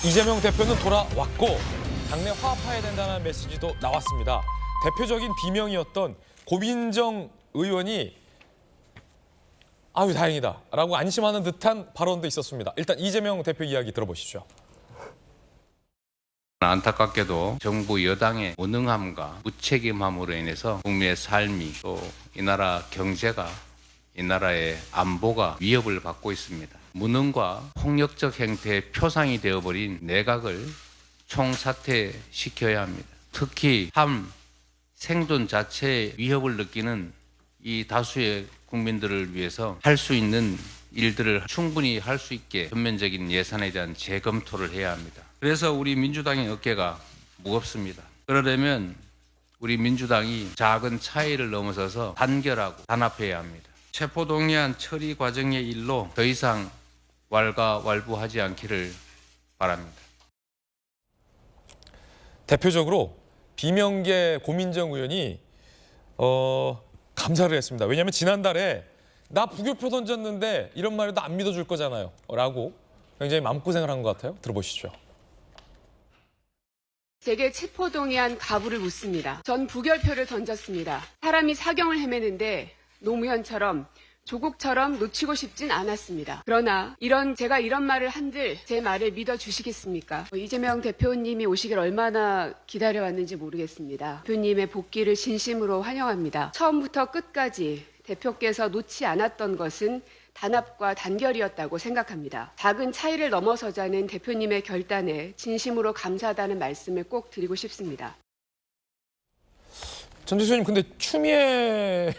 이재명 대표는 돌아왔고 당내 화합해야 된다는 메시지도 나왔습니다. 대표적인 비명이었던 고민정 의원이 아유 다행이다 라고 안심하는 듯한 발언도 있었습니다. 일단 이재명 대표 이야기 들어보시죠. 안타깝게도 정부 여당의 무능함과 무책임함으로 인해서 국민의 삶이 또 이 나라 경제가 이 나라의 안보가 위협을 받고 있습니다. 무능과 폭력적 행태의 표상이 되어버린 내각을 총사퇴시켜야 합니다. 특히 삶, 생존 자체의 위협을 느끼는 이 다수의 국민들을 위해서 할 수 있는 일들을 충분히 할 수 있게 전면적인 예산에 대한 재검토를 해야 합니다. 그래서 우리 민주당의 어깨가 무겁습니다. 그러려면 우리 민주당이 작은 차이를 넘어서서 단결하고 단합해야 합니다. 체포동의안 처리 과정의 일로 더 이상 왈가왈부하지 않기를 바랍니다. 대표적으로 비명계 고민정 의원이 감사를 했습니다. 왜냐하면 지난달에 나 부교표 던졌는데 이런 말에도 안 믿어줄 거잖아요 라고 굉장히 마음고생을 한 것 같아요. 들어보시죠. 제게 체포동의안 가부를 묻습니다. 전 부결표를 던졌습니다. 사람이 사경을 헤매는데 노무현처럼 조국처럼 놓치고 싶진 않았습니다. 그러나 제가 이런 말을 한들 제 말을 믿어주시겠습니까? 이재명 대표님이 오시길 얼마나 기다려왔는지 모르겠습니다. 대표님의 복귀를 진심으로 환영합니다. 처음부터 끝까지 대표께서 놓지 않았던 것은 단합과 단결이었다고 생각합니다. 작은 차이를 넘어서자는 대표님의 결단에 진심으로 감사하다는 말씀을 꼭 드리고 싶습니다. 전 대표님 근데 추미애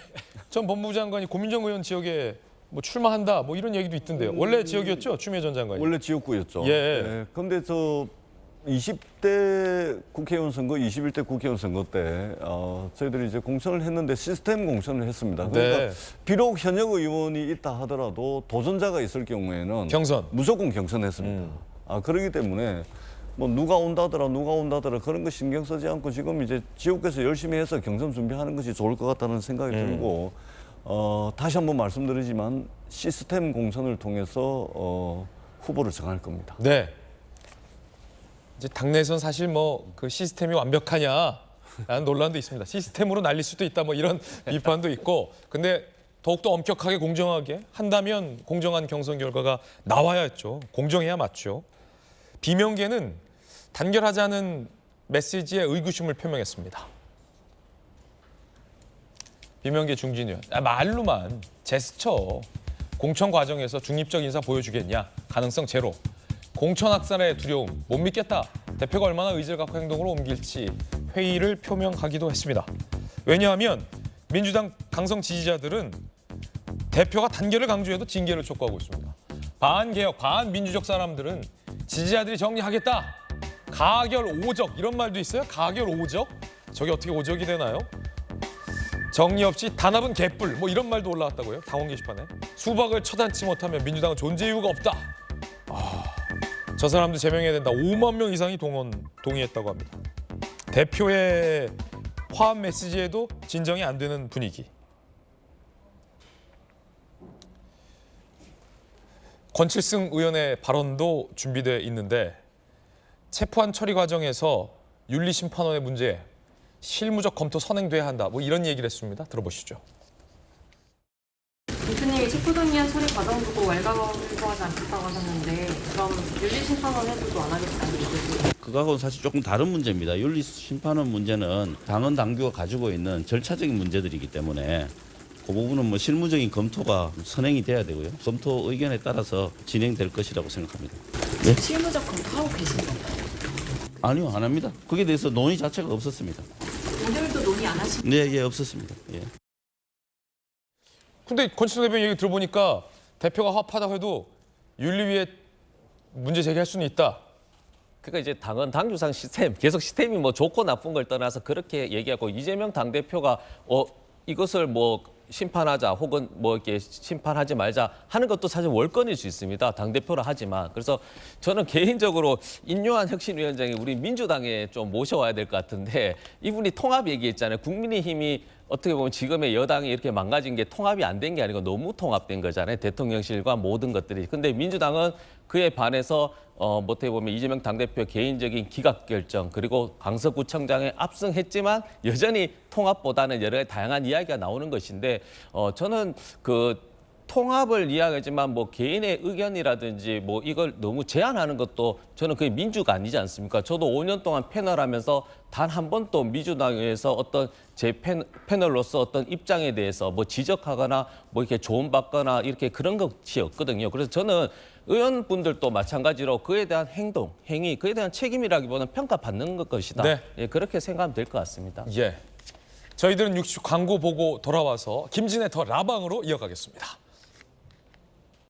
전 법무부 장관이 고민정 의원 지역에 뭐 출마한다 뭐 이런 얘기도 있던데요. 원래 지역이었죠? 추미애 전 장관이. 원래 지역구였죠. 예. 그런데 저 20대 국회의원 선거, 21대 국회의원 선거 때 저희들이 이제 공천을 했는데 시스템 공천을 했습니다. 그러니까 네. 비록 현역 의원이 있다 하더라도 도전자가 있을 경우에는 경선. 무조건 경선했습니다. 그렇기 때문에 뭐 누가 온다더라 그런 거 신경 쓰지 않고 지금 이제 지역구에서 열심히 해서 경선 준비하는 것이 좋을 것 같다는 생각이 들고 다시 한번 말씀드리지만 시스템 공천을 통해서 후보를 정할 겁니다. 네. 이제 당내에서는 사실 뭐 그 시스템이 완벽하냐라는 논란도 있습니다. 시스템으로 날릴 수도 있다 뭐 이런 비판도 있고. 근데 더욱더 엄격하게 공정하게 한다면 공정한 경선 결과가 나와야 했죠. 공정해야 맞죠. 비명계는 단결하자는 메시지에 의구심을 표명했습니다. 비명계 중진 의원. 말로만 제스처. 공천 과정에서 중립적 인사 보여주겠냐. 가능성 제로. 공천 학살의 두려움 못 믿겠다. 대표가 얼마나 의지를 갖고 행동으로 옮길지 회의를 표명하기도 했습니다. 왜냐하면 민주당 강성 지지자들은 대표가 단결을 강조해도 징계를 촉구하고 있습니다. 반개혁, 반민주적 사람들은 지지자들이 정리하겠다. 가결 오적 이런 말도 있어요. 가결 오적? 저게 어떻게 오적이 되나요? 정리 없이 단합은 개뿔 뭐 이런 말도 올라왔다고요. 당원 게시판에. 수박을 처단치 못하면 민주당은 존재 이유가 없다. 저 사람도 제명해야 된다. 5만 명 이상이 동의했다고 합니다. 대표의 화합 메시지에도 진정이 안 되는 분위기. 권칠승 의원의 발언도 준비되어 있는데 체포한 처리 과정에서 윤리심판원의 문제 실무적 검토 선행돼야 한다. 뭐 이런 얘기를 했습니다. 들어보시죠. 대표님이 체포동의안 처리 과정 두고 왈가왈부하지 않겠다고 하셨는데 그럼 윤리심판원 해도도 안 하겠다는 얘기죠? 그거하고는 사실 조금 다른 문제입니다. 윤리심판원 문제는 당헌 당규가 가지고 있는 절차적인 문제들이기 때문에 그 부분은 뭐 실무적인 검토가 선행이 돼야 되고요. 검토 의견에 따라서 진행될 것이라고 생각합니다. 네? 실무적 검토하고 계신 건가요? 아니요, 안 합니다. 거기에 대해서 논의 자체가 없었습니다. 오늘도 논의 안 하시고? 네, 예, 없었습니다. 예. 근데 권칠승 대표 얘기 들어보니까 대표가 화합하다고 해도 윤리위에 문제 제기할 수는 있다. 그러니까 이제 당헌 당규상 시스템, 계속 시스템이 뭐 좋고 나쁜 걸 떠나서 그렇게 얘기하고 이재명 당대표가 이것을 뭐 심판하자 혹은 뭐 이렇게 심판하지 말자 하는 것도 사실 월권일 수 있습니다. 당대표라 하지만. 그래서 저는 개인적으로 인요한 혁신위원장이 우리 민주당에 좀 모셔와야 될 것 같은데 이분이 통합 얘기했잖아요. 국민의힘이 어떻게 보면 지금의 여당이 이렇게 망가진 게 통합이 안 된 게 아니고 너무 통합된 거잖아요. 대통령실과 모든 것들이. 근데 민주당은 그에 반해서 어떻게 보면 이재명 당대표 개인적인 기각 결정 그리고 강서구청장에 압승했지만 여전히 통합보다는 여러 가지 다양한 이야기가 나오는 것인데 저는 그 통합을 이야기하지만 뭐 개인의 의견이라든지 뭐 이걸 너무 제한하는 것도 저는 그게 민주가 아니지 않습니까? 저도 5년 동안 패널하면서 단 한 번도 민주당에서 어떤 제 패널로서 어떤 입장에 대해서 뭐 지적하거나 뭐 이렇게 조언받거나 이렇게 그런 것이 없거든요. 그래서 저는 의원분들도 마찬가지로 그에 대한 행동, 행위, 그에 대한 책임이라기보다는 평가받는 것이다. 네. 예, 그렇게 생각하면 될 것 같습니다. 예. 저희들은 60 광고 보고 돌아와서 김진애 더 라방으로 이어가겠습니다.